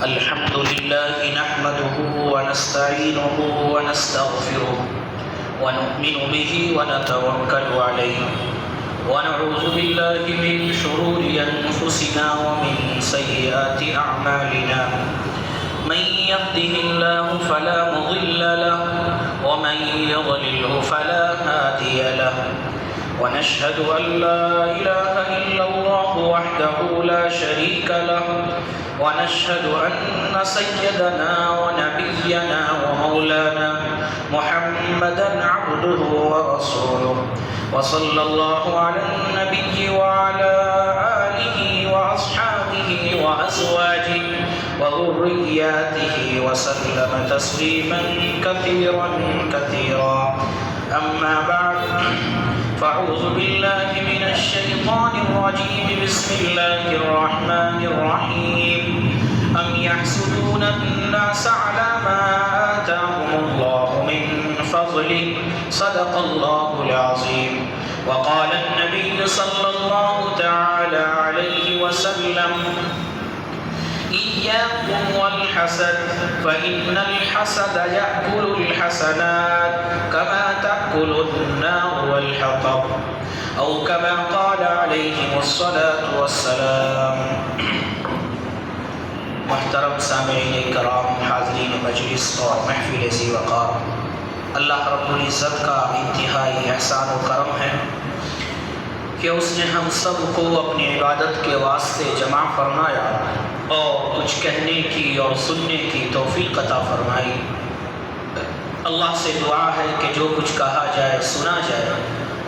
الحمد لله نحمده ونستعينه ونستغفره ونؤمن به ونتوكل عليه ونعوذ بالله من شرور أنفسنا ومن سيئات أعمالنا من يهده الله فلا مضل له ومن يضلله فلا هادي له ونشهد أن لا إله إلا الله وحده لا شريك له ونشهد أن سيدنا ونبينا ومولانا محمدا عبده ورسوله وصلى الله على النبي وعلى آله وأصحابه وأزواجه وذرياته وسلم تسليما كثيرا كثيرا أما بعد فأعوذ بالله من الشيطان الرجيم بسم الله الرحمن الرحيم أم يحسدون الناس على ما آتاهم الله من فضله صدق الله العظيم وقال النبي صلى الله تعالى عليه وسلم إياكم والحسد فإن الحسد يأكل الحسنات كما تأكل النار والحطب أو كما قال عليهم الصلاة والسلام. محترم سامعین کرام، حاضرین مجلس اور محفل ذی وقار، اللہ رب العزت کا انتہائی احسان و کرم ہے کہ اس نے ہم سب کو اپنی عبادت کے واسطے جمع فرمایا اور کچھ کہنے کی اور سننے کی توفیق عطا فرمائی. اللہ سے دعا ہے کہ جو کچھ کہا جائے سنا جائے،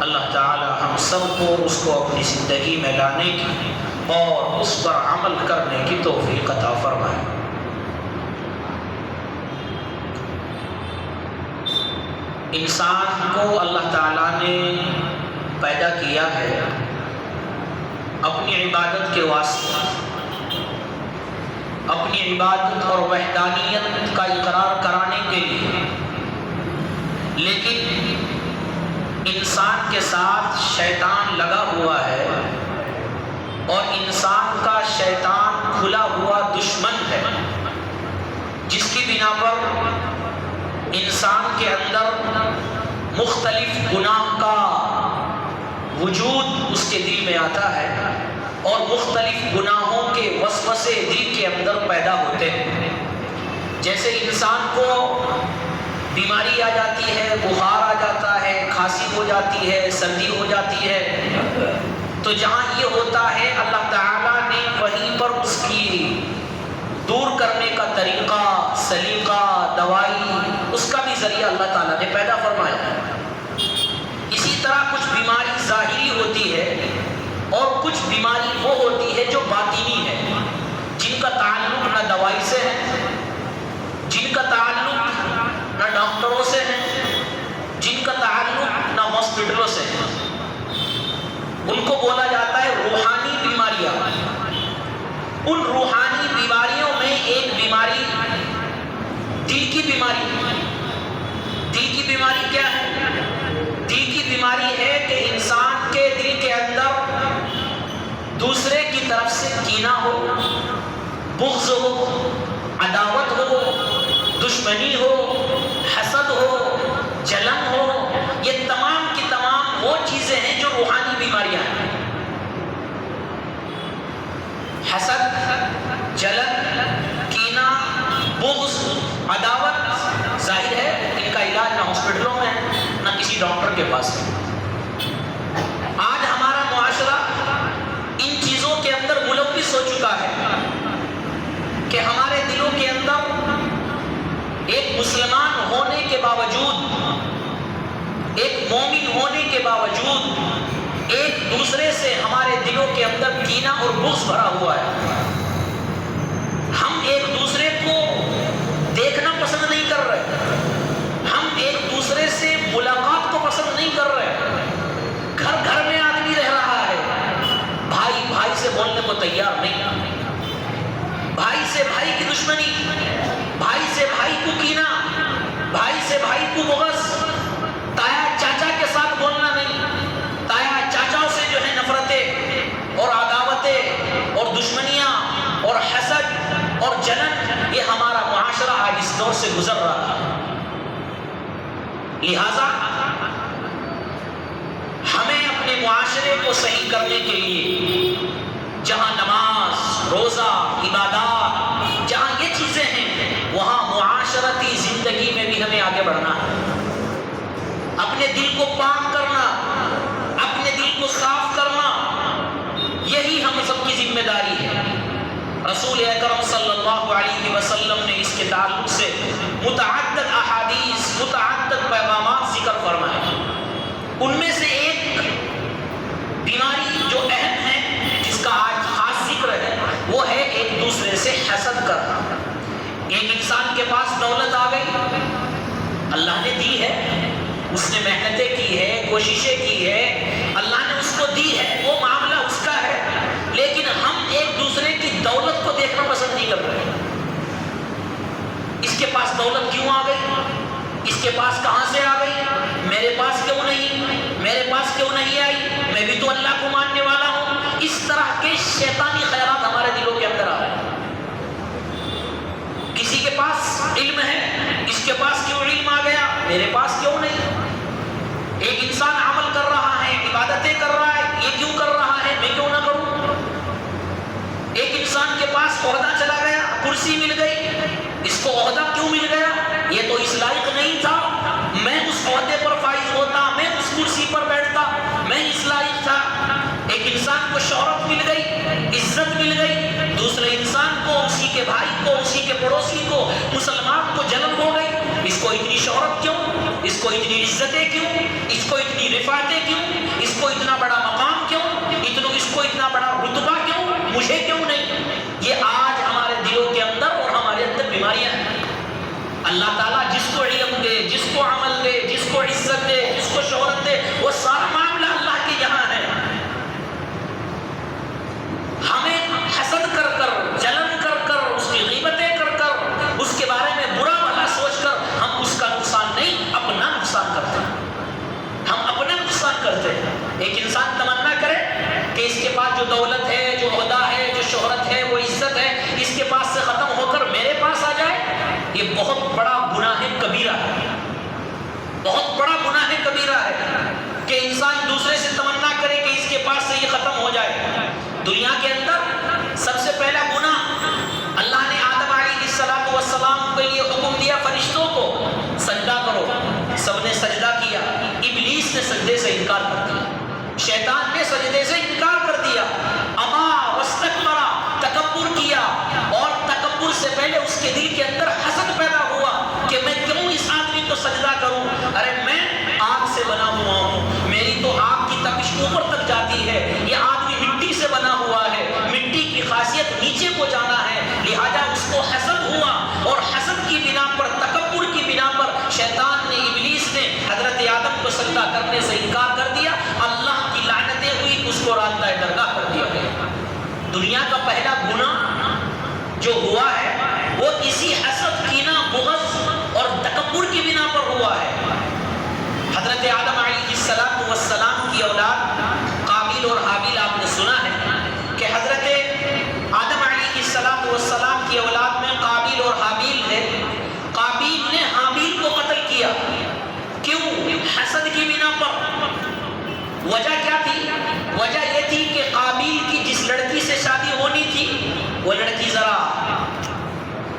اللہ تعالی ہم سب کو اس کو اپنی زندگی میں لانے کی اور اس پر عمل کرنے کی توفیق عطا فرمائے. انسان کو اللہ تعالی نے پیدا کیا ہے اپنی عبادت کے واسطے، اپنی عبادت اور وحدانیت کا اقرار کرانے کے لیے، لیکن انسان کے ساتھ شیطان لگا ہوا ہے اور انسان کا شیطان کھلا ہوا دشمن ہے، جس کی بنا پر انسان کے اندر مختلف گناہ کا وجود اس کے دل میں آتا ہے اور مختلف گناہوں کے وسوسے دل کے اندر پیدا ہوتے ہیں. جیسے انسان کو بیماری آ جاتی ہے، بخار آ جاتا ہے، کھانسی ہو جاتی ہے، سردی ہو جاتی ہے، تو جہاں یہ ہوتا ہے اللہ تعالیٰ نے وہیں پر اس کی دور کرنے کا طریقہ، سلیقہ، دوائی، اس کا بھی ذریعہ اللہ تعالیٰ نے پیدا فرمایا ہے. اسی طرح کچھ بیماری ظاہری ہوتی ہے اور کچھ بیماری وہ ہوتی ہے جو باطنی ہے، جن کا تعلق نہ دوائی سے ہے، جن کا تعلق نہ ڈاکٹروں سے ہے، جن کا تعلق نہ ہاسپٹلوں سے ہے. ان کو بولا جاتا ہے روحانی بیماریاں. ان روحانی بیماریوں میں ایک بیماری دل کی بیماری. دل کی بیماری کیا ہے؟ دل کی بیماری ہے کہ انسان کے دل کے اندر دوسرے کی طرف سے کینہ ہو، بغض ہو، عداوت ہو، دشمنی ہو، حسد ہو، جلن ہو. یہ تمام کی تمام وہ چیزیں ہیں جو روحانی بیماریاں ہیں. حسد، جلن، کینہ، بغض، عداوت ظاہر ہے ان کا علاج نہ ہاسپٹلوں میں ہے نہ کسی ڈاکٹر کے پاس ہے. آج ہمارا معاشرہ ان چیزوں کے اندر ملوث ہو چکا ہے کہ ہمارے دلوں کے اندر ایک مسلمان ہونے کے باوجود، ایک مومن ہونے کے باوجود ایک دوسرے سے ہمارے دلوں کے اندر کینہ اور بغض بھرا ہوا ہے. ہم ایک دوسرے کو دیکھنا پسند نہیں کر رہے، ہم ایک دوسرے سے ملاقات کو پسند نہیں کر رہے. گھر گھر میں آدمی رہ رہا ہے، بھائی بھائی سے بولنے کو تیار نہیں، بھائی سے بھائی کی دشمنی، بھائی سے بھائی کو کینہ، بھائی سے بھائی کو بغض، تایا چاچا کے ساتھ بولنا نہیں، تایا چاچاؤں سے جو ہے نفرتیں اور عداوتیں اور دشمنیاں اور اس دور سے گزر رہا ہے. لہذا ہمیں اپنے معاشرے کو صحیح کرنے کے لیے جہاں نماز، روزہ، عبادات، جہاں یہ چیزیں ہیں، وہاں معاشرتی زندگی میں بھی ہمیں آگے بڑھنا ہے. اپنے دل کو پاک کرنا، اپنے دل کو صاف کرنا، یہی ہم سب کی ذمہ داری ہے. رسول اکرم صلی اللہ علیہ وسلم نے اس کے تعلق سے متعدد احادیث، متعدد پیغامات ذکر فرمائے. ان میں سے ایک بیماری جو اہم ہے، جس کا آج خاص ذکر ہے، وہ ہے ایک دوسرے سے حسد کرنا. ایک انسان کے پاس دولت آ گئی، اللہ نے دی ہے، اس نے محنتیں کی ہے، کوششیں کی ہے، اللہ نے اس کو دی ہے، وہ معاملہ اس کا ہے، لیکن ہم ایک دوسرے کی دولت کو دیکھنا پسند نہیں کر رہے. اس کے پاس دولت کیوں آ گئی؟ اس کے پاس کہاں سے آ گئی؟ میرے پاس کیوں نہیں؟ میرے پاس کیوں نہیں آئی؟ میں بھی تو اللہ کو ماننے والا ہوں. اس طرح کے شیطانی خیالات ہمارے دلوں کے اندر آ رہے ہیں. کسی کے پاس علم ہے، اس کے پاس کیوں علم آ گیا؟ میرے پاس کیوں نہیں؟ ایک انسان عمل کر رہا ہے، عبادتیں کر رہا ہے، یہ کیوں کر رہا ہے، میں کیوں نہ کروں؟ ایک انسان کے پاس عہدہ چلا گیا، کرسی مل گئی، اس کو عہدہ کیوں مل گیا؟ یہ تو اس لائق نہیں تھا، میں اس عہدے پر فائز ہوتا، میں اس کرسی پر بیٹھتا، میں اس لائق تھا. ایک انسان کو شہرت مل گئی، عزت مل گئی، دوسرے انسان کو، اسی کے بھائی کو، اسی کے پڑوسی کو، مسلمان کو جلن ہو گئی. اس کو اتنی شہرت کیوں؟ اس کو اتنی عزتیں کیوں؟ اس کو اتنی رفعتیں کیوں؟ اس کو اتنا بڑا مقام کیوں؟ اس کو اتنا بڑا رتبہ کیوں؟ مجھے کیوں نہیں؟ یہ آج ہمارے دلوں کے اندر اور ہمارے اندر بیماریاں ہیں. اللہ تعالیٰ جس کو علم دے، جس کو عمل دے، جس کو عزت دے، جس کو شہرت دے، وہ سارا معاملہ اللہ کے یہاں ہے. ہمیں حسد کر کر، جلن کر کر، اس کی غیبتیں کر کر، اس کے بارے میں برا بھلا سوچ کر ہم اس کا نقصان نہیں، اپنا نقصان کرتے ہیں. ہم اپنا نقصان کرتے ہیں. ایک انسان تمنا کرے کہ اس کے پاس جو دولت ہے، جو عہدہ ہے، جو شہرت ہے، وہ عزت ہے، اس کے پاس سے ختم ہو کر میرے پاس آ جائے. یہ بہت بڑا گناہ کبیرہ ہے، بہت بڑا گناہ کبیرہ ہے کہ انسان دوسرے سے تمنا کرے کہ اس کے پاس سے یہ ختم ہو جائے. دنیا کے اندر سب سے پہلا گناہ، اللہ نے آدم علیہ السلام کے لیے حکم دیا فرشتوں کو سجدہ کرو، سب نے سجدہ کیا. ابلیس نے سجدے سے انکار کر دیا، شیطان نے سجدے سے انکار کر دیا. اما واستکبر، تکبر کیا، اور تکبر سے پہلے اس کے دل کے اندر حسد پیدا ہوا کہ میں کیوں اس آدمی کو سجدہ کروں؟ ارے میں آگ سے بنا ہوا ہوں، میری تو آگ کی تپش اوپر تک جاتی ہے، یہ آدمی مٹی سے بنا ہوا ہے، مٹی کی خاصیت نیچے کو جانا ہے. لہذا اس کو حسد ہوا، اور حسد کی بنا پر، تکبر کی بنا پر شیطان نے، ابلیس نے حضرت آدم کو سجدہ کرنے سے انکار کر دیا. اللہ کی لعنتیں ہوئی، اس کو راندہ درگاہ کر دیا گیا. دنیا کا پہلا گناہ جو ہوا ہے وہ اسی حسد، کینہ، بغض اور تکبر کی بنا پر ہوا ہے. حضرت آدم علیہ السلام کی اولاد قابیل اور حابیل، آپ نے سنا ہے کہ حضرت آدم علیہ السلام کی اولاد میں قابیل اور حابیل ہے. قابیل نے حابیل کو قتل کیا. کیوں؟ حسد کی بنا پر. وجہ کیا تھی؟ وجہ یہ تھی کہ قابیل کی جس لڑکی سے شادی ہونی تھی وہ لڑکی ذرا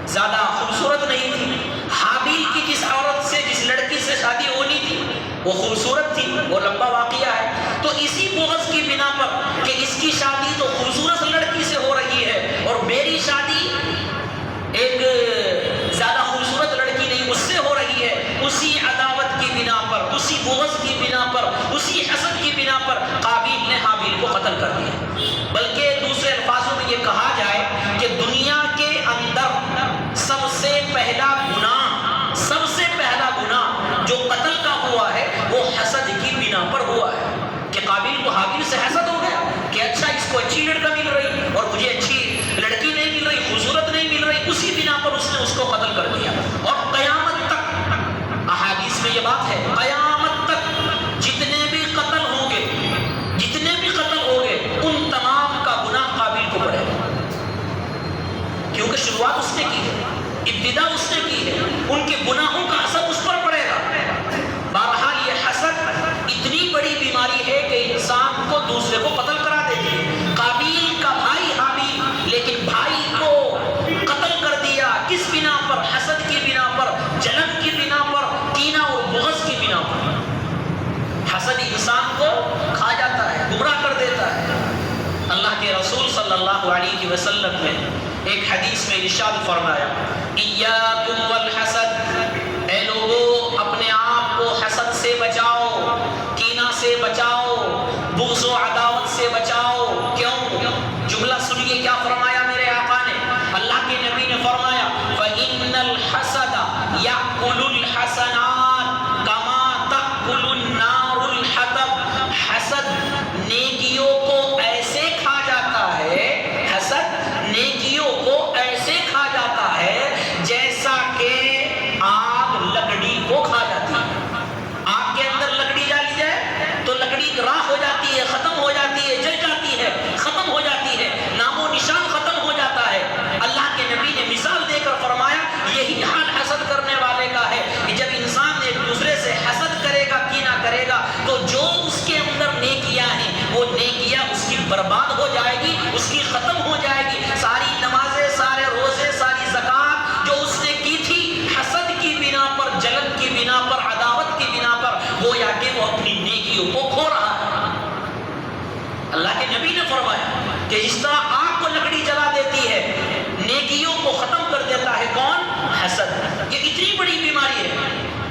زیادہ خوبصورت نہیں تھی. حابیل کی جس عورت سے، جس لڑکی سے شادی ہونی تھی وہ خوبصورت تھی. وہ لمبا واقعہ ہے. تو اسی بغض کی بنا پر کہ اس کی شادی تو خوبصورت لڑکی سے ہو رہی ہے اور میری شادی ایک زیادہ خوبصورت لڑکی نہیں اس سے ہو رہی ہے، اسی عداوت کی بنا پر، اسی بغض کی بنا پر، اسی حسد کی بنا پر قابیل نے حابیل کو قتل کر دیا. بلکہ دوسرے الفاظوں میں یہ کہا جائے کہ دنیا کے اندر سب سے پہلا گناہ، سب سے پہلا گناہ جو قتل کا ہوا ہے وہ حسد کی بنا پر ہوا ہے. کہ قابیل کو حابیل سے حسد ہو گیا کہ اچھا اس کو اچھی لڑکا مل رہی اور مجھے اچھی لڑکی نہیں مل رہی، خوبصورت نہیں مل رہی. اسی بنا پر اس نے اس کو قتل کر دیا. اور قیامت تک احادیث میں یہ بات ہے، قیامت تک جتنے بھی قتل ہوں گے، جتنے بھی قتل ہوں گے، ان تمام کا گناہ قابیل کو پڑے گا. کیونکہ شروعات اس نے کی ہے، ابتدا اس نے کی ہے. ان کے گناہوں کا اثر اس پر پڑے گا۔ بہرحال یہ حسد اتنی بڑی بیماری ہے کہ انسان کو دوسرے کو قتل کرا دیتی ہے۔ قابیل کا بھائی حابیل، لیکن بھائی کو قتل کر دیا کس بنا پر؟ حسد کی بنا پر، جلن کی بنا پر، کینہ اور بغض کی بنا پر۔ حسد انسان کو کھا جاتا ہے، گمراہ کر دیتا ہے۔ اللہ کے رسول صلی اللہ علیہ وسلم نے ایک حدیث میں ارشاد فرمایا، ایاکم والحسد، اے لوگو اپنے آپ کو حسد سے بچاؤ، کینہ سے بچاؤ، بغض و عداوت سے بچاؤ۔ کیوں؟ جملہ سنیے کیا فرمایا میرے آقا نے۔ اللہ کے نبی نے فرمایا فَإِنَّ الْحَسَدَ يَأْكُلُ الْحَسَنَاتِ كَمَا تَأْكُلُ النَّارُ الْحَطَبَ۔ حسد نیکیوں کو ایسے کھا جاتا ہے، حسد نیکیوں کو ایسے کھا جاتا ہے جیسا کہ آگ لکڑی کو کھا جاتی ہے۔ آگ کے اندر لکڑی ڈالی جائے تو لکڑی راکھ ہو جاتی ہے، ختم ہو جاتی ہے، جل جاتی ہے، ختم ہو جاتی ہے، نام و نشان ختم ہو جاتا ہے۔ اللہ کے نبی نے مثال دے کر فرمایا یہی حال حسد کرنے والے کا ہے کہ جب انسان ایک دوسرے سے حسد کرے گا، کینہ کرے گا، تو جو اس کے اندر نیکیاں ہیں وہ نیکیاں اس کی برباد ہو جائے گی، اس کی ختم ہو جائے گی۔ ساری نمازیں، سارے روزے، ساری زکوٰۃ جو اس نے کی تھی حسد کی بنا پر، جلن کی بنا پر، عداوت کی بنا پر، گویا کہ وہ اپنی نیکیوں کو کھو رہا ہے۔ اللہ کے نبی نے فرمایا کہ جس طرح آگ کو لکڑی جلا دیتی ہے، نیکیوں کو ختم کر دیتا ہے کون؟ حسد۔ یہ اتنی بڑی بیماری ہے،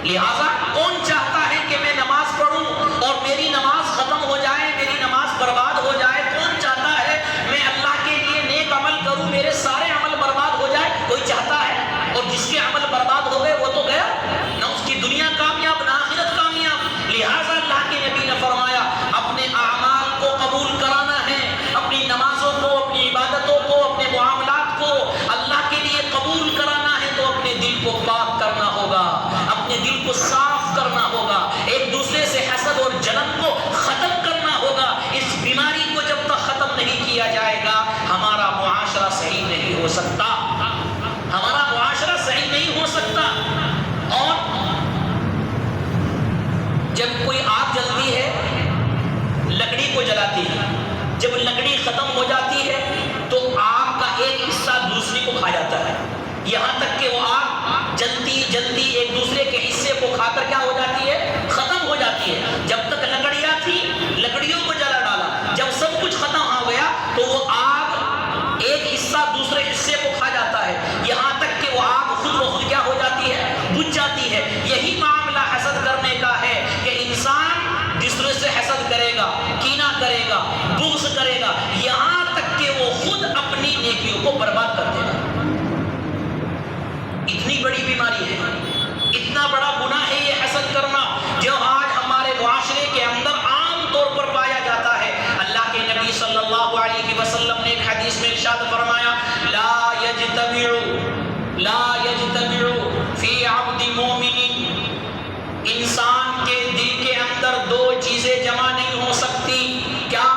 لہٰذا کون چاہتا ہے کہ میں نماز پڑھوں اور میری نماز ختم ہو جائے، میری نماز برباد ہو جائے؟ کون چاہتا ہے میں اللہ کے لیے نیک عمل کروں، میرے سارے عمل برباد ہو جائے؟ کوئی چاہتا ہے؟ اور جس کے عمل برباد ہو گئے وہ تو گیا، نہ اس کی دنیا کامیاب نہ آخرت کامیاب۔ لہٰذا اللہ کے نبی نے فرمایا اپنے اعمال کو قبول کرانا ہے، اپنی نمازوں کو، اپنی عبادتوں کو، اپنے معاملات کو اللہ کے لیے قبول کرانا ہے تو اپنے دل کو پاک کرنا ہوگا، اپنے دل کو صاف کرنا ہوگا، ایک دوسرے سے حسد اور جلن کو ختم کرنا ہوگا۔ اس بیماری کو جب تک ختم نہیں کیا جائے گا ہمارا معاشرہ صحیح نہیں ہو سکتا، ہمارا معاشرہ صحیح نہیں ہو سکتا۔ اور جب کوئی آگ جلتی ہے، لکڑی کو جلاتی ہے، جب لکڑی ختم ہو جاتی ہے تو آگ کا ایک حصہ دوسری کو کھا جاتا ہے، یہاں تک کہ وہ آگ جلتی جلتی ایک دوسرے کے حصے کو کھا کر کیا ہو جاتی ہے؟ ختم ہو جاتی ہے۔ جب تک لکڑیاں تھی لکڑیوں کو جلا ڈالا، جب سب کچھ ختم ہو گیا تو وہ آگ ایک حصہ دوسرے حصے کو کھا جاتا ہے، یہاں تک کہ وہ آگ خود بخود کیا ہو جاتی ہے؟ بجھ جاتی ہے۔ یہی معاملہ حسد کرنے کا ہے کہ انسان دوسرے سے حسد کرے گا، کینہ کرے گا، بغض کرے گا، یہاں تک کہ وہ خود اپنی نیکیوں کو برباد کر دے گا۔ اتنی بڑی بیماری ہے، اتنا بڑا گناہ ہے یہ حسد کرنا، جو آج ہمارے معاشرے کے اندر عام طور پر پایا جاتا ہے۔ اللہ کے نبی صلی اللہ علیہ وسلم نے ایک حدیث میں ارشاد فرمایا لا یجتمع فی عبد مومن، انسان کے دل کے اندر دو چیزیں جمع نہیں ہو سکتی۔ کیا؟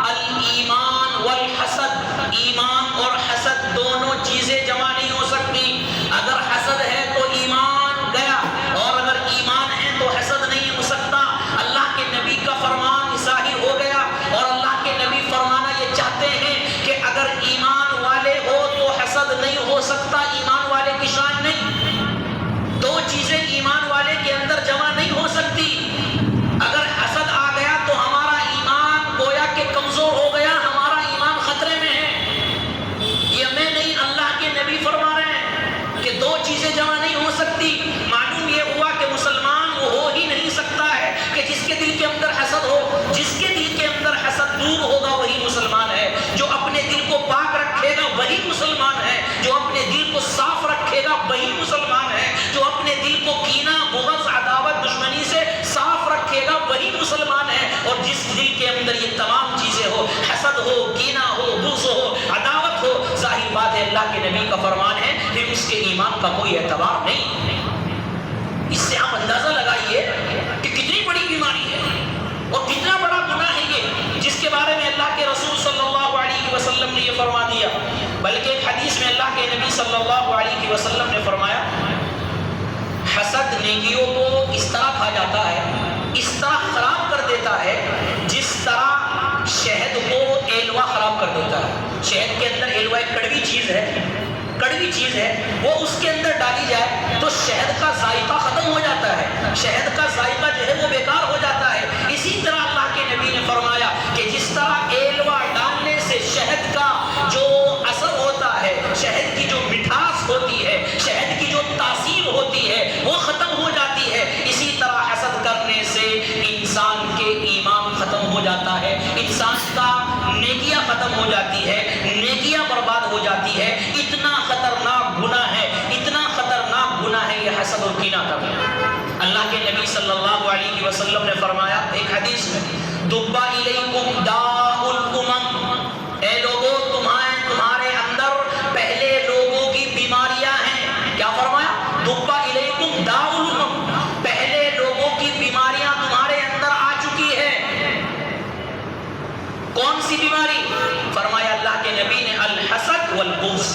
الایمان والحسد، ایمان اور حسد دونوں چیزیں جمع نہیں ہو سکتی۔ اگر حسد ہے تو ایمان گیا، اور اگر ایمان ہے تو حسد نہیں ہو سکتا۔ اللہ کے نبی کا فرمان ظاہر ہو گیا، اور اللہ کے نبی فرمانا یہ چاہتے ہیں کہ اگر ایمان والے ہو تو حسد نہیں ہو سکتا، ایمان والے کی شان نہیں۔ دو چیزیں ایمان والے کے اندر جمع نہیں ہو سکتی۔ اگر حسد آ گیا تو ہمارا ایمان گویا کہ کمزور ہو گیا، ہمارا ایمان خطرے میں ہے۔ یہ میں نہیں، اللہ کے نبی فرما رہے ہیں کہ دو چیزیں جمع نہیں ہو سکتی۔ معلوم یہ ہوا کہ مسلمان وہ ہو ہی نہیں سکتا ہے کہ جس کے دل کے اندر حسد ہو۔ جس کے دل کے اندر حسد دور ہوگا وہی مسلمان ہے۔ جو اپنے دل کو پاک رکھے گا وہی مسلمان ہے۔ جو اپنے دل کو صاف رکھے گا وہی مسلمان ہے۔ جو اپنے دل کو کینہ، بغض، عداوت، دشمنی سے صاف رکھے گا وہی مسلمان ہے۔ اور جس دل کے اندر یہ تمام چیزیں ہو، حسد ہو، کینہ ہو، بغض ہو، عداوت ہو، ظاہر بات ہے اللہ کے نبی کا فرمان ہے پھر اس کے ایمان کا کوئی اعتبار نہیں۔ اس سے آپ اندازہ لگائیے کہ کتنی بڑی بیماری ہے اور کتنا بڑا گناہ ہے یہ، جس کے بارے میں اللہ کے رسول صلی اللہ علیہ وسلم نے یہ فرما دیا۔ بلکہ ایک حدیث میں اللہ کے نبی صلی اللہ علیہ وسلم نے فرمایا حسد نیکیوں کو اس طرح کھا جاتا ہے، اس طرح خراب کر دیتا ہے جس طرح شہد کو ایلوا خراب کر دیتا ہے۔ شہد کے اندر ایلوا ایک کڑوی چیز ہے، وہ اس کے اندر ڈالی جائے تو شہد کا ذائقہ ختم ہو جاتا ہے، شہد کا ذائقہ جو ہے وہ بیکار ہو جاتا ہے۔ اسی طرح اللہ کے نبی نے فرمایا کہ جس طرح ایلوا ڈالنے سے شہد کا جو اثر ہوتا ہے، شہد کی جو مٹھاس ہوتی ہے، شہد کی جو تاثیر ہوتی ہے وہ ختم ہو جاتی ہے، اسی طرح حسد کرنے سے انسان کے ایمان ختم ہو جاتا ہے، انسان کا نیکیاں ختم ہو جاتی ہے، نیکیاں برباد ہو جاتی ہے۔ اتنا خطرناک گناہ ہے، اتنا خطرناک گناہ ہے یہ حسد اور کینہ کرنا۔ اللہ کے نبی صلی اللہ علیہ وسلم نے فرمایا ایک حدیث میں، دُبَّ إِلَيْكُمْ دَاءُ الْأُمَمِ، اے لوگوں تمہارے اندر پہلے لوگوں کی بیماریاں ہیں۔ کیا فرمایا؟ دُبَّ إِلَيْكُمْ دَاءُ الْأُمَمِ، پہلے لوگوں کی بیماریاں تمہارے اندر آ چکی ہے۔ کون سی بیماری؟ فرمایا اللہ کے نبی نے الحسد والبغض،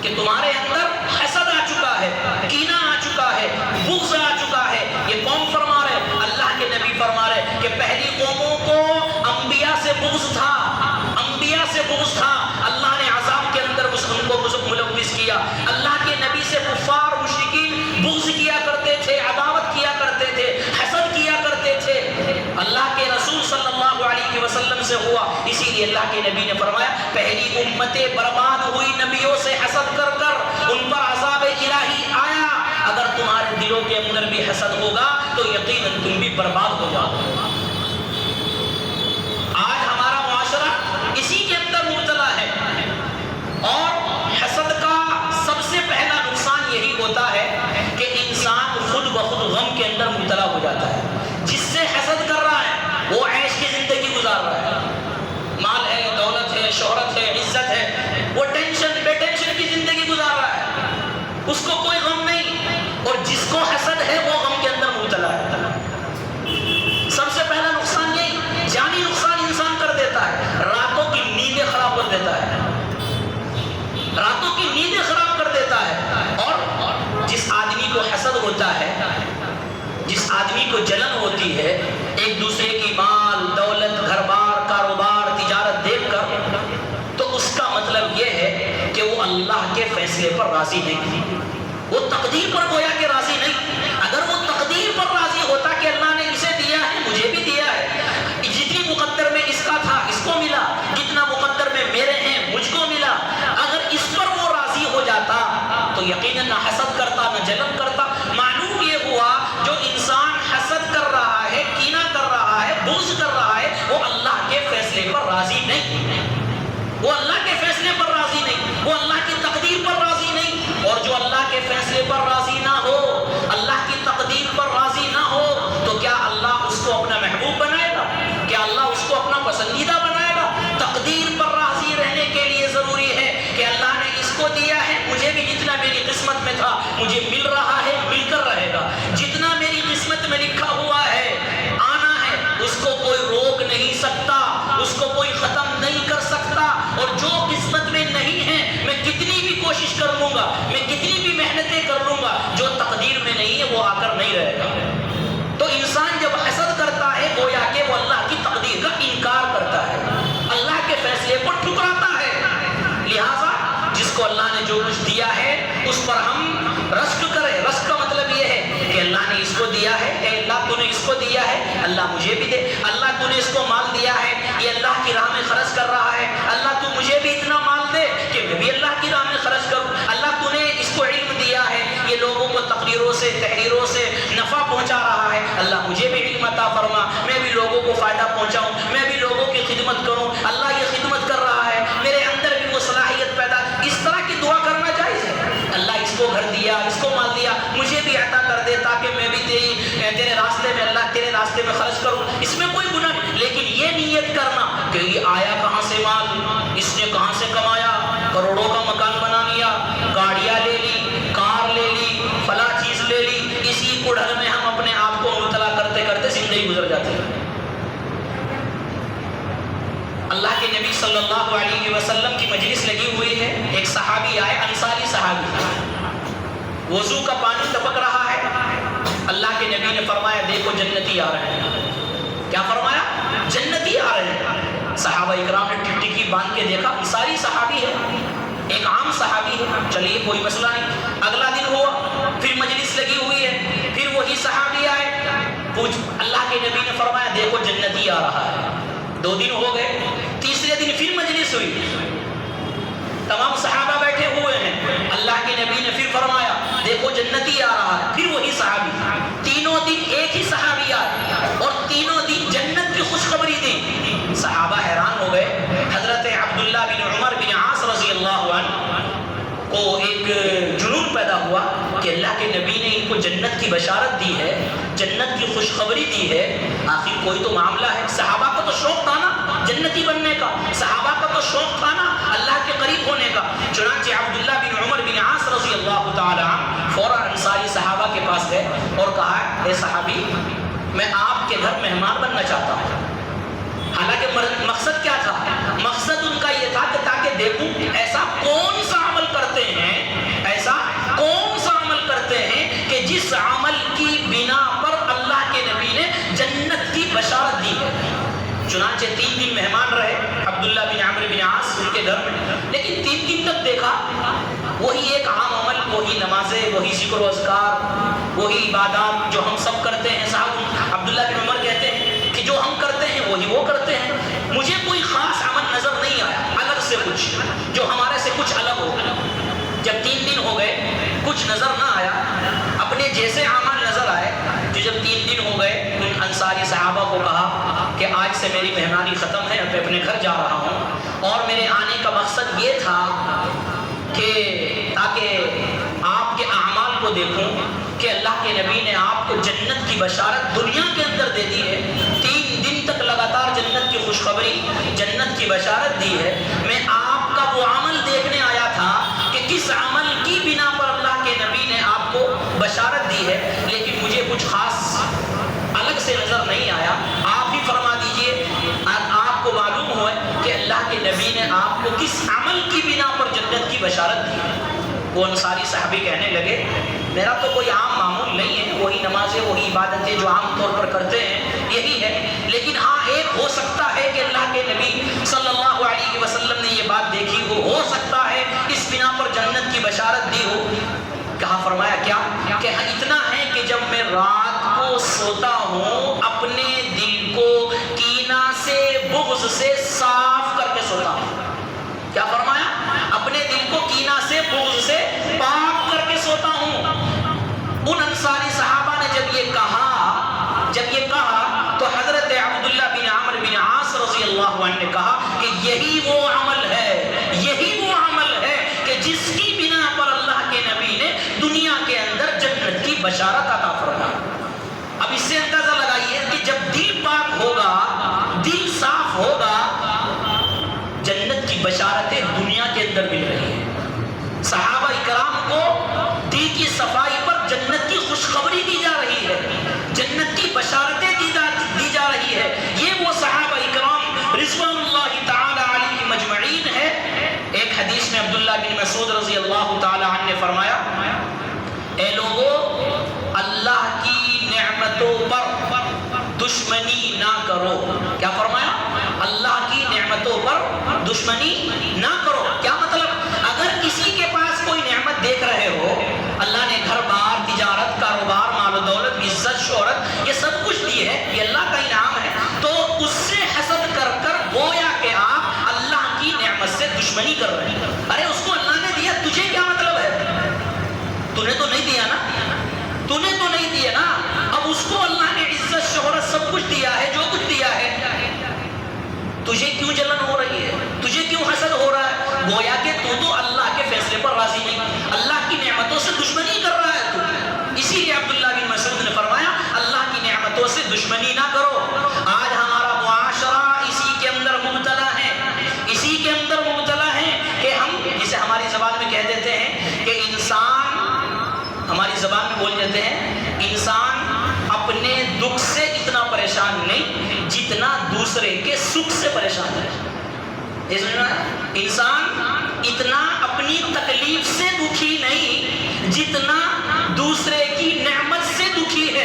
کہ تمہارے اندر حسد آ چکا ہے، کینہ آ چکا ہے، بغض آ چکا ہے۔ یہ کون فرما رہے؟ اللہ کے نبی فرما رہے کہ پہلی قوموں کو انبیاء سے بغض تھا، انبیاء سے بغض تھا، اللہ نے عذاب کے اندر ان کو ملوث کیا۔ اللہ کے نبی سے کفار مشرکین بغض کیا کرتے تھے، عداوت کیا کرتے تھے، حسد کیا کرتے تھے، اللہ کے رسول صلی اللہ علیہ وسلم سے ہوا۔ اسی لیے اللہ کے نبی نے فرمایا پہلی امتیں برباد ہوئی نبیوں سے حسد کر کر، ان پر عذاب الہی آیا۔ اگر تمہارے دلوں کے اندر بھی حسد ہوگا تو یقیناً تم بھی برباد ہو جاؤ گے۔ آج ہمارا معاشرہ اسی کے اندر مبتلا ہے، اور حسد کا سب سے پہلا نقصان یہی ہوتا ہے کہ انسان خود بخود غم کے اندر مبتلا ہو جاتا ہے۔ جس سے حسد کر رہا ہے وہ عیش کی زندگی گزار رہا ہے، مال ہے، دولت ہے، شہرت ہے، عزت ہے، وہ بے ٹینشن کی زندگی گزار رہا ہے، اس کو کوئی غم نہیں، اور جس کو حسد ہے وہ غم کے اندر مبتلا ہے۔ سب سے پہلا نقصان یہی جانی نقصان انسان کر دیتا ہے، راتوں کی نیندیں خراب کر دیتا ہے، راتوں کی نیندیں خراب کر دیتا ہے۔ اور جس آدمی کو حسد ہوتا ہے، جس آدمی کو جلن ہوتی ہے ایک دوسرے کی مال، دولت، گھر بار، کاروبار، تجارت دیکھ کر، تو اس کا مطلب یہ ہے کہ وہ اللہ کے فیصلے پر راضی نہیں، وہ تقدیر پر گویا کہ راضی نہیں۔ اگر وہ تقدیر پر راضی ہوتا کہ اللہ نے اسے دیا ہے مجھے بھی دیا ہے، جتنی مقدر میں اس کا تھا اس کو ملا، جتنا مقدر میں میرے ہیں مجھ کو ملا، اگر اس پر وہ راضی ہو جاتا تو یقیناً نہ حسد کرتا نہ جلن کرتا۔ معلوم یہ ہوا جو انسان حسد کر رہا ہے، کینہ کر رہا ہے، بغض کر رہا ہے، وہ اللہ کے فیصلے پر راضی نہیں، وہ اللہ کے فیصلے پر راضی نہیں، وہ اللہ کی تقدیر پر راضی نہیں۔ اور جو اللہ کے فیصلے پر راضی نہ ہو، اللہ کی تقدیر پر راضی نہ ہو، تو کیا اللہ اس کو اپنا محبوب بنائے گا؟ کیا اللہ اس کو اپنا پسندیدہ بنائے گا؟ تقدیر پر راضی رہنے کے لیے ضروری ہے کہ اللہ نے اس کو دیا ہے، مجھے بھی جتنا میری قسمت میں تھا مجھے مل رہا ہے، مل کر رہے گا، جتنا میری قسمت میں لکھا ہوا ہے آنا ہے اس کو کوئی روک نہیں سکتا، اس کو کوئی ختم نہیں کر سکتا، اور جو قسمت میں نہیں ہے میں کتنی بھی کوشش کر لوں گا، میں کتنی بھی محنتیں کر لوں گا، جو تقدیر میں نہیں ہے وہ آ کر نہیں رہے گا۔ تو انسان جب حسد کرتا ہے گویا کہ وہ اللہ کی تقدیر کا انکار کرتا ہے، اللہ کے فیصلے کو ٹھکراتا ہے۔ لہٰذا جس کو اللہ نے جو کچھ دیا ہے اس پر ہم رشک کریں۔ رشک کا مطلب یہ ہے کہ اللہ نے اس کو دیا ہے، اے اللہ تو نے اس کو دیا ہے، اللہ مجھے بھی دے۔ اللہ تو نے اس کو مال دیا ہے، یہ اللہ کی راہ میں خرچ کر رہا ہے، اللہ تو مجھے بھی اتنا مال دے کہ میں بھی اللہ کی راہ میں خرچ کروں۔ اللہ تو نے اس کو علم دیا ہے، یہ لوگوں کو تقریروں سے، تحریروں سے نفع پہنچا رہا ہے، اللہ مجھے بھی علم عطا فرما، میں بھی لوگوں کو فائدہ پہنچاؤں، میں بھی لوگوں کی خدمت کروں۔ اللہ یہ خدمت کر رہا ہے، میرے اندر بھی وہ صلاحیت پیدا، اس طرح کی دعا کرنا جائز ہے۔ اللہ اس کو گھر دیا، اس کو مال دیا، مجھے بھی عطا کر دے تاکہ میں بھی تیرے راستے میں، اللہ تیرے راستے میں خرچ کروں، اس میں کوئی گناہ نہیں۔ لیکن یہ نیت کرنا کہ یہ آیا کہاں سے مال، اس نے کہاں سے کمایا، کروڑوں کا مکان بنا لیا، گاڑیاں لے لی، کار لے لی، فلاں چیز لے لی، اسی کڑھل میں ہم اپنے آپ کو مبتلا کرتے کرتے زندگی گزر جاتے ہیں۔ اللہ کے نبی صلی اللہ علیہ وسلم کی مجلس لگی ہوئی ہے، ایک صحابی آئے، انصاری صحابی، وضو کا پانی ٹپک رہا ہے، اللہ کے نبی نے فرمایا دیکھو جنتی آ رہے ہیں. کیا فرمایا؟ جنتی آ رہے ہیں. صحابہ اکرام نے ٹکٹکی باندھ کے دیکھا انصاری صحابی ہے, ایک عام صحابی ہے, چلیے کوئی مسئلہ نہیں. اگلا دن ہوا, پھر مجلس لگی ہوئی ہے, پھر وہی صحابی آئے, اللہ کے نبی نے فرمایا دیکھو جنتی آ رہا ہے. 2 دن ہو گئے, تیسرے دن پھر مجلس ہوئی, تمام صحابہ بیٹھے ہوئے ہیں. اللہ کے نبی نے پھر فرمایا دیکھو جنتی آ رہا ہے, پھر وہی صحابی. تینوں دن ایک ہی صحابی آئے اور تینوں دن جنت کی خوشخبری دی. صحابہ حیران ہو گئے. حضرت عبداللہ بن عمر بن عاص رضی اللہ عنہ کو ایک جنون پیدا ہوا کہ اللہ کے نبی نے ان کو جنت کی بشارت دی ہے, جنت کی خوشخبری دی ہے, آخر کوئی تو معاملہ ہے. صحابہ کو تو شوق تھا نا جنتی بننے کا, صحابہ کا تو شوق تھا نا اللہ کے قریب ہونے کا. چنانچہ عبداللہ بن عمر بن عاص رضی اللہ تعالی عنہ فوراً انصاری صحابہ کے پاس گئے اور کہا اے صحابی میں آپ کے گھر مہمان بننا چاہتا ہوں. حالانکہ مقصد کیا تھا؟ مقصد ان کا یہ تھا کہ تاکہ دیکھوں ایسا کون سا عمل کرتے ہیں, ایسا کون سا عمل کرتے ہیں کہ جس عمل کی بنا پر اللہ کے نبی نے جنت کی بشارت دی ہے. چنانچہ 3 دن مہمان رہے عبداللہ بن عمرو بن عاص ان کے گھر میں, لیکن 3 دن تک دیکھا وہی ایک عام عمل, وہی نمازیں, وہی ذکر و اذکار, وہی عبادات جو ہم سب کرتے ہیں. صاحب عبداللہ بن عمر کہتے ہیں کہ جو ہم کرتے ہیں وہی وہ کرتے ہیں, مجھے کوئی خاص عمل نظر نہیں آیا الگ سے کچھ جو ہمارے سے کچھ الگ ہو. جب 3 دن ہو گئے کچھ نظر نہ آیا, اپنے جیسے عمل نظر آئے. جو جب 3 دن ہو گئے ان انصاری صحابہ کو کہا کہ آج سے میری مہمانی ختم ہے, میں اپنے گھر جا رہا ہوں اور میرے آنے کا مقصد یہ تھا کہ تاکہ آپ کے اعمال کو دیکھوں کہ اللہ کے نبی نے آپ کو جنت کی بشارت دنیا کے اندر دے دی ہے. 3 دن تک لگاتار جنت کی خوشخبری, جنت کی بشارت دی ہے. میں آپ کا وہ عمل دیکھنے آیا تھا کہ کس عمل کی بنا پر اللہ کے نبی نے آپ کو بشارت دی ہے, لیکن مجھے کچھ خاص الگ سے نظر نہیں آیا. آپ ہی فرما دیجئے آپ کو معلوم ہو کہ اللہ کے نبی نے آپ کو کس عمل کی بنا پر جنت کی بشارت دی ہے. وہ انصاری صحابی کہنے لگے میرا تو کوئی عام معمول نہیں ہے, وہی نمازیں وہی عبادتیں جو عام طور پر کرتے ہیں یہی ہے, لیکن ہاں ایک ہو سکتا ہے کہ اللہ کے نبی صلی اللہ علیہ وسلم نے یہ بات دیکھی ہو سکتا ہے اس بنا پر جنت کی بشارت دی ہو. کہا فرمایا کیا؟ کہ اتنا ہے کہ جب میں رات کو سوتا ہوں اپنے دل کو کینہ سے بغض سے صاف کر کے سوتا ہوں. کیا فرمایا؟ اپنے دل کو کینہ سے بغض سے پاک کر کے سوتا ہوں. ان انصاری صحابہ نے جب یہ کہا تو حضرت عبداللہ بن عمرو بن عاص رضی اللہ عنہ نے کہا کہ یہی وہ عمل ہے کہ جس کی بنا پر اللہ کے نبی نے دنیا کے اندر جنت کی بشارت عطا فرمائی. اب اس سے اندازہ لگائیے کہ جب دل پاک ہوگا, دل صاف ہوگا, جنت کی بشارتیں دنیا کے اندر مل رہی ہیں. صحابہ اکرام کو دل کی صفائی پر جنت کی خوشخبری دی جا رہی ہے, جنت کی بشارتیں دی جا رہی ہے. یہ وہ صحابہ اکرام رضوان اللہ تعالی علیہ مجمعین ہے. ایک حدیث میں عبداللہ بن مسعود رضی اللہ تعالی عنہ نے فرمایا اے لوگو اللہ کی نعمتوں پر دشمنی نہ کرو. کیا فرمایا؟ اللہ کی نعمتوں پر دشمنی نہ کرو. کیا مطلب؟ اگر کسی کے پاس کوئی نعمت دیکھ رہے ہو, اللہ نے گھر بار, تجارت, کاروبار, مال و دولت, عزت, شہرت, یہ سب کچھ دی ہے, یہ اللہ کا انعام ہے, تو اس سے حسد کر کر گویا کہ آپ اللہ کی نعمت سے دشمنی کر رہے ہیں. ارے اس کو اللہ نے دیا, تجھے کیا مطلب ہے؟ تو نے تو نہیں دیا نا, تو نے تو نہیں دیا نا. اب اس کو اللہ نے عزت, شہرت سب کچھ دیا ہے, جو کچھ دیا ہے, تجھے کیوں جلن ہو رہی ہے, تجھے کیوں حسد ہو رہا ہے؟ گویا کہ تو اللہ کے فیصلے پر راضی نہیں, اللہ کی نعمتوں سے دشمنی کر رہا ہے تو. اسی لیے عبداللہ بن مسعود نے فرمایا اللہ کی نعمتوں سے دشمنی نہ کرو. آج ہمارا معاشرہ اسی کے اندر مبتلا ہے, اسی کے اندر مبتلا ہے کہ ہم جسے ہماری زبان میں کہہ دیتے ہیں کہ انسان, ہماری زبان میں بول دیتے ہیں انسان اپنے دکھ سے اتنا پریشان نہیں جتنا دوسرے کے سکھ سے پریشان ہے. انسان اتنا اپنی تکلیف سے دکھی نہیں جتنا دوسرے کی نعمت سے دکھی ہے.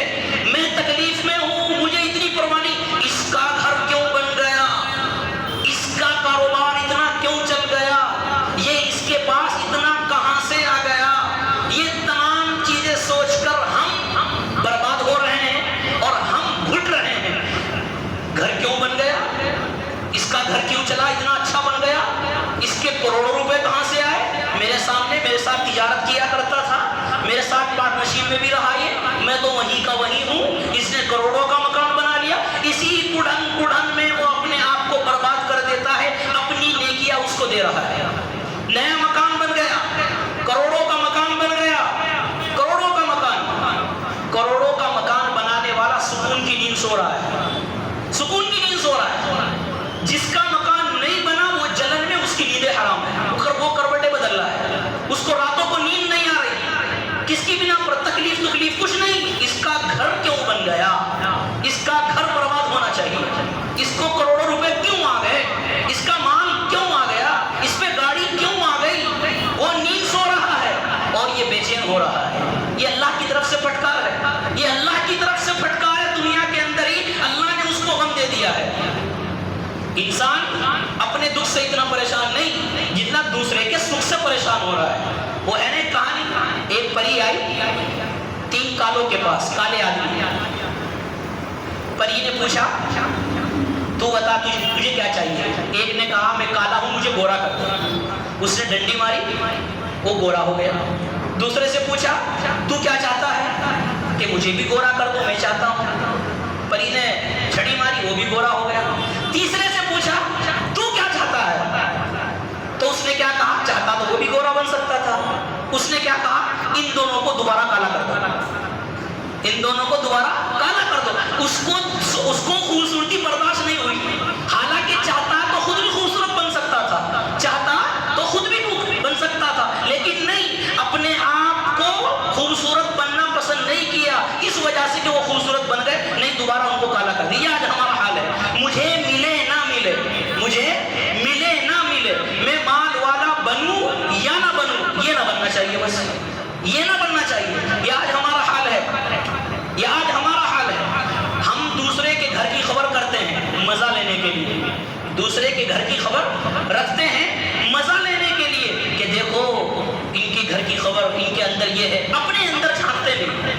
ساتھ تجارت کیا کرتا تھا، میرے ساتھ پارٹنرشپ میں بھی رہا، یہ میں تو وہیں کا وہیں ہوں، اس نے کروڑوں کا مکان بنا لیا، اسی کڑھن میں وہ اپنے آپ کو برباد کر دیتا ہے، اپنی نیکیاں اس کو دے رہا ہے، نیا مکان بن گیا، کروڑوں کا مکان بن گیا، کروڑوں کا مکان بنانے والا سکون کی نیند سو رہا ہے، سکون کی نیند سو رہا ہے، جس کا مکان نہیں بنا وہ جلن میں اس کی نیندیں حرام ہے، وہ کروٹیں بدل رہا ہے، اس کو راتوں کو نیند نہیں آ رہی، کس کی بنا پر تکلیف کچھ نہیں، اس کا گھر کیوں بن گیا، اس کا گھر برباد ہونا چاہیے، اس کو کروڑوں روپے کیوں آ گئے، اس کا مال کیوں آ گیا، اس پہ گاڑی کیوں آ گئی، وہ نیند سو رہا ہے اور یہ بے چین ہو رہا ہے، یہ اللہ کی طرف سے پھٹکار ہے، یہ اللہ کی طرف سے پھٹکار ہے، دنیا کے اندر ہی اللہ نے اس کو غم دے دیا ہے۔ انسان اپنے دکھ سے اتنا پریشان نہیں جتنا دوسرے کے سکھ سے پریشان ہو رہا ہے۔ وہ ہے نا کہانی، ایک پری آئی 3 کالوں کے پاس، کالے آدمی، پری نے پوچھا تو بتا تجھے کیا چاہیے، ایک نے کہا میں کالا ہوں مجھے گورا کر دو، اس نے ڈنڈی ماری وہ گورا ہو گیا، دوسرے سے پوچھا تو کیا چاہتا ہے کہ مجھے بھی گورا کر دو میں چاہتا ہوں، پری نے چھڑی ماری وہ بھی گورا ہو گیا، تیسرے سے پوچھا تو کیا چاہتا ہے، تو اس نے کیا کہا چاہتا تو وہ بھی گورا بن سکتا تھا، اس نے کیا کہا ان دونوں کو دوبارہ کالا کر دو، ان دونوں کو دوبارہ کالا کر دو، اس کو خوبصورتی برداشت نہیں ہوئی، حالانکہ چاہتا تو خود بھی خوبصورت بن سکتا تھا، چاہتا تو خود بھی بن سکتا تھا، لیکن نہیں، اپنے آپ کو خوبصورت بننا پسند نہیں کیا، اس وجہ سے کہ وہ خوبصورت بن گئے، نہیں دوبارہ ان کو کالا کر دیا۔ آج ہمارا حال ہے، مجھے ملے نہ ملے، مجھے ملے نہ ملے، میں مال والا بنوں یا نہ بنوں، یہ نہ بننا چاہیے، بس یہ نہ بننا چاہیے، یہ آج ہمارا حال ہے، یہ آج ہمارا حال ہے، ہم دوسرے کے گھر کی خبر کرتے ہیں مزہ لینے کے لیے، دوسرے کے گھر کی خبر رکھتے ہیں مزہ لینے کے لیے، کہ دیکھو ان کے گھر کی خبر، ان کے اندر یہ ہے، اپنے اندر جھانکتے نہیں،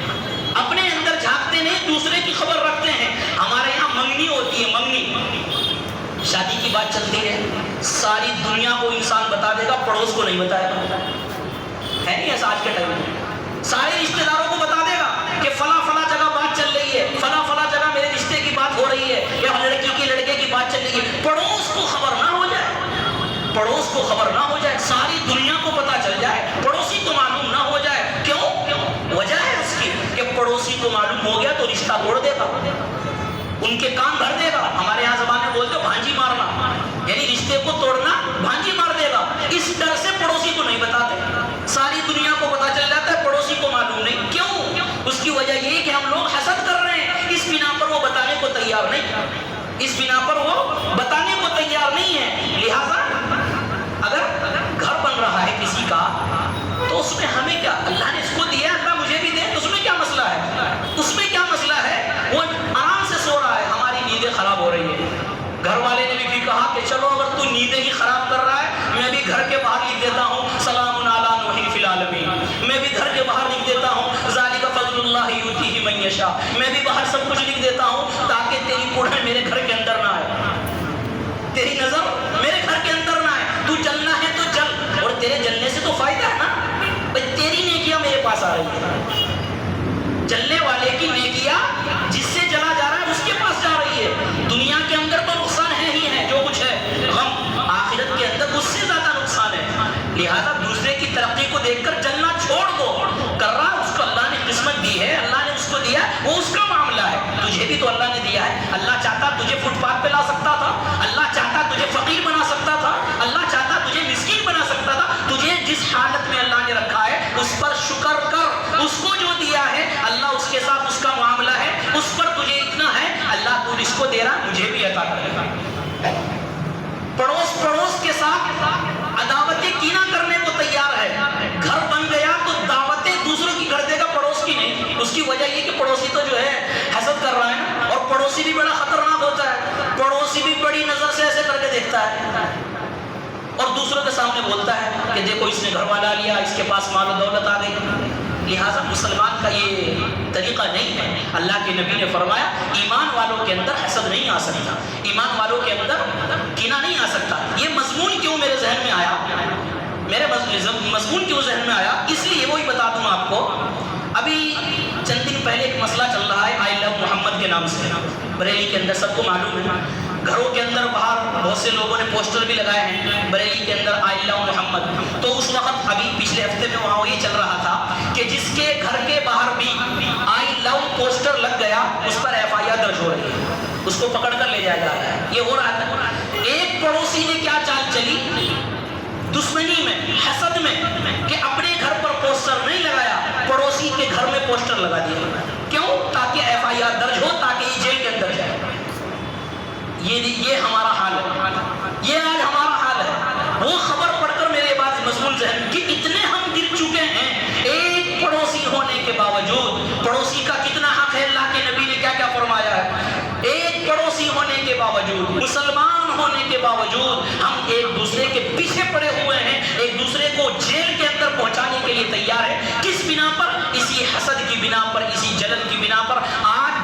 اپنے اندر جھانکتے نہیں، دوسرے کی خبر رکھتے ہیں۔ ہمارے یہاں منگنی ہوتی ہے، منگنی، شادی کی بات چلتی ہے، ساری دنیا کو انسان بتا دے گا، پڑوس کو نہیں بتائے گا، ہے نہیں ایسا آج کے ٹائم میں، سارے رشتہ داروں کو بتا دے گا کہ فلاں فلاں جگہ بات چل رہی ہے، فلاں فلاں جگہ میرے رشتے کی بات ہو رہی ہے، یا لڑکی کی لڑکے کی بات چل رہی ہے، پڑوس کو خبر نہ ہو جائے، پڑوس کو خبر نہ ہو جائے، ساری دنیا کو پتا چل جائے، پڑوسی کو معلوم نہ ہو جائے، کیوں؟ وجہ ہے اس کی کہ پڑوسی کو معلوم ہو گیا تو رشتہ توڑ دے گا، ان کے کام بھر دے گا، ہمارے یہاں زبان میں بولتے بھانجی مارنا، یعنی رشتے کو توڑنا، بھانجی مار دے گا، اس ڈر سے پڑوسی کو نہیں بتاتے، ساری دنیا کو پتا چل جاتا ہے، پڑوسی کو معلوم نہیں، کیوں؟ اس کی وجہ یہ کہ ہم لوگ حسد کر رہے ہیں، اس بنا پر وہ بتانے کو تیار نہیں، اس بنا پر وہ بتانے کو تیار نہیں ہے، لہذا اگر گھر بن رہا ہے کسی کا تو اس میں ہمیں کیا، اللہ نے اس کو دیا، اللہ مجھے بھی دے، اس میں کیا مسئلہ ہے، اس میں کیا مسئلہ ہے، وہ آرام سے سو رہا ہے، ہماری نیندیں خراب ہو رہی ہے، گھر والے نے بھی کہا کہ چلو اگر تو نیندیں ہی خراب کر رہا ہے، میں بھی گھر کے باہر لکھ دیتا ہوں سلام علی نوح فی العالمین، میں بھی گھر کے باہر لکھ دیتا ہوں ذالک فضل اللہ یؤتیہ من یشاء، میں بھی باہر سب کچھ لکھ دیتا ہوں تاکہ تیری کڑھن میرے گھر کے اندر نہ آئے، تیری نظر میرے گھر کے اندر نہ آئے، تو جلنا ہے تو جل، اور تیرے جلنے سے تو فائدہ ہے نا، بھئی تیری نیکیاں میرے پاس آ رہی ہیں، جلنے والے کی نیکیاں جس سے جلا جا رہا ہے اس کے پاس جا رہی ہے، دنیا کے اندر تو نقصان ہے ہی ہے، جو کچھ ہے غم، آخرت کے اندر اس سے زیادہ نقصان ہے، لہذا دوسرے کی ترقی کو دیکھ کر جلنا چھوڑ دو، کر رہا اس کو اللہ نے قسمت دی ہے، اللہ نے اس کو دیا، وہ اس کا معاملہ ہے، تجھے بھی تو اللہ نے دیا ہے، اللہ چاہتا تجھے فٹ پاتھ پہ لا سکتا تھا، اللہ چاہتا تجھے فقیر بنا سکتا تھا، اللہ چاہتا تجھے مسکین بنا سکتا تھا، تجھے جس حالت میں اللہ نے رکھا ہے اس پر شکر کر، اس کو جو دیا ہے اللہ اس کے ساتھ اس کا معاملہ ہے، اس پر تجھے اتنا ہے، اللہ تو اس کو دے رہا مجھے بھی عطا کرے گا، پڑوس کے ساتھ عداوتیں کینہ کرنے کو تیار ہے، گھر بن گیا تو دعوتیں دوسروں کی کر دے گا، پڑوس کی نہیں، اس کی وجہ یہ کہ پڑوسی تو جو ہے حسد کر رہا ہے، اور پڑوسی بھی بڑا خطرناک ہوتا ہے، پڑوسی بھی بڑی نظر سے ایسے کر کے دیکھتا ہے، اور دوسروں کے سامنے بولتا ہے کہ دیکھو اس نے گھر والا لیا، اس کے پاس مال و دولت آ گئی، لہٰذا مسلمان کا یہ طریقہ نہیں ہے، اللہ کے نبی نے فرمایا ایمان والوں کے اندر حسد نہیں آ سکتا، ایمان والوں کے اندر کینہ نہیں آ سکتا، یہ مضمون کیوں میرے ذہن میں آیا، میرے مضمون کیوں ذہن میں آیا، بریلی کے اندر سب کو معلوم ہے، گھروں کے اندر باہر بہت سے لوگوں نے پوسٹر بھی لگائے ہیں بریلی کے اندر آئی لو محمد. تو اس وقت ابھی پچھلے ہفتے میں وہاں یہ چل رہا تھا کہ جس کے گھر کے باہر بھی آئی لو پوسٹر لگ گیا اس پر FIR درج ہو رہی ہے، اس کو پکڑ کر لے جایا جا رہا ہے. یہ ہو رہا تھا. ایک پڑوسی نے کیا چال چلی دشمنی میں، حسد میں، کہ اپنے گھر پر پوسٹر نہیں لگایا، پڑوسی کے گھر میں پوسٹر لگا دیا. کیوں؟ تاکہ FIR درج ہو، تاکہ یہ جیل کے اندر جائے. یہ ہمارا حال ہے، یہ آج ہمارا حال ہے. وہ خبر پڑھ کر میرے پاس مشغول ذہن کہ اتنے ہم گر چکے ہیں. ایک پڑوسی ہونے کے باوجود، پڑوسی کا کتنا حق ہے، اللہ کے نبی نے کیا کیا فرمایا ہے. ایک پڑوسی ہونے کے باوجود، مسلمان ہونے کے باوجود ہم ایک دوسرے کے پیچھے پڑے ہوئے ہیں، ایک دوسرے کو جیل کے اندر پہنچانے کے لیے تیار ہے. کس بنا پر؟ اسی حسد کی بنا پر، اسی جلن کی بنا پر. آج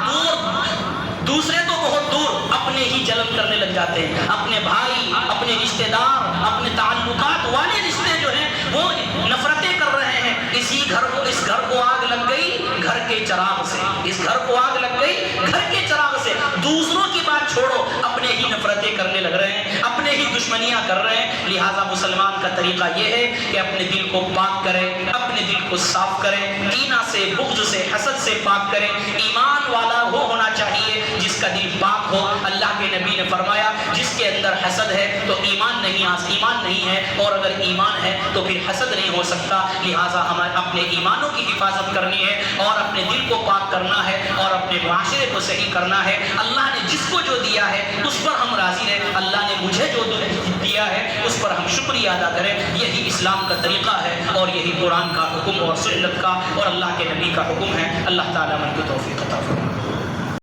دوسرے تو بہت دور اپنے ہی جلن کرنے لگ جاتے ہیں. اپنے بھائی، اپنے رشتہ دار، اپنے تعلقات والے رشتے جو ہیں وہ نفرتیں کر رہے ہیں. اس گھر کو آگ لگ گئی گھر کے چراغ سے، اس گھر کو آگ لگ گئی گھر کے چراغ سے. دوسروں کی بات چھوڑو، اپنے ہی نفرتیں کرنے لگ رہے ہیں، اپنے ہی دشمنیاں کر رہے ہیں. لہٰذا مسلمان کا طریقہ یہ ہے کہ اپنے دل کو پاک کرے، اپنے دل کو صاف کرے، کینہ سے، بغض سے، حسد سے پاک کرے. ایمان والا وہ ہونا چاہیے جس کا دل پاک ہو. اللہ کے نبی نے فرمایا جس کے اندر حسد ہے تو ایمان نہیں ہے، اور اگر ایمان ہے تو پھر حسد نہیں ہو سکتا. لہٰذا ہمیں اپنے ایمانوں کی حفاظت کرنی ہے، اور اپنے دل کو پاک کرنا ہے، اور اپنے معاشرے کو صحیح کرنا ہے. اللہ نے جس کو جو دیا ہے اس پر ہم راضی رہیں. اللہ نے مجھے جو دیا ہے اس پر ہم شکریہ ادا کریں. یہی اسلام کا طریقہ ہے، اور یہی قرآن کا حکم اور سنت کا اور اللہ کے نبی کا حکم ہے. اللہ تعالیٰ من کی توفیق عطا فرمائے.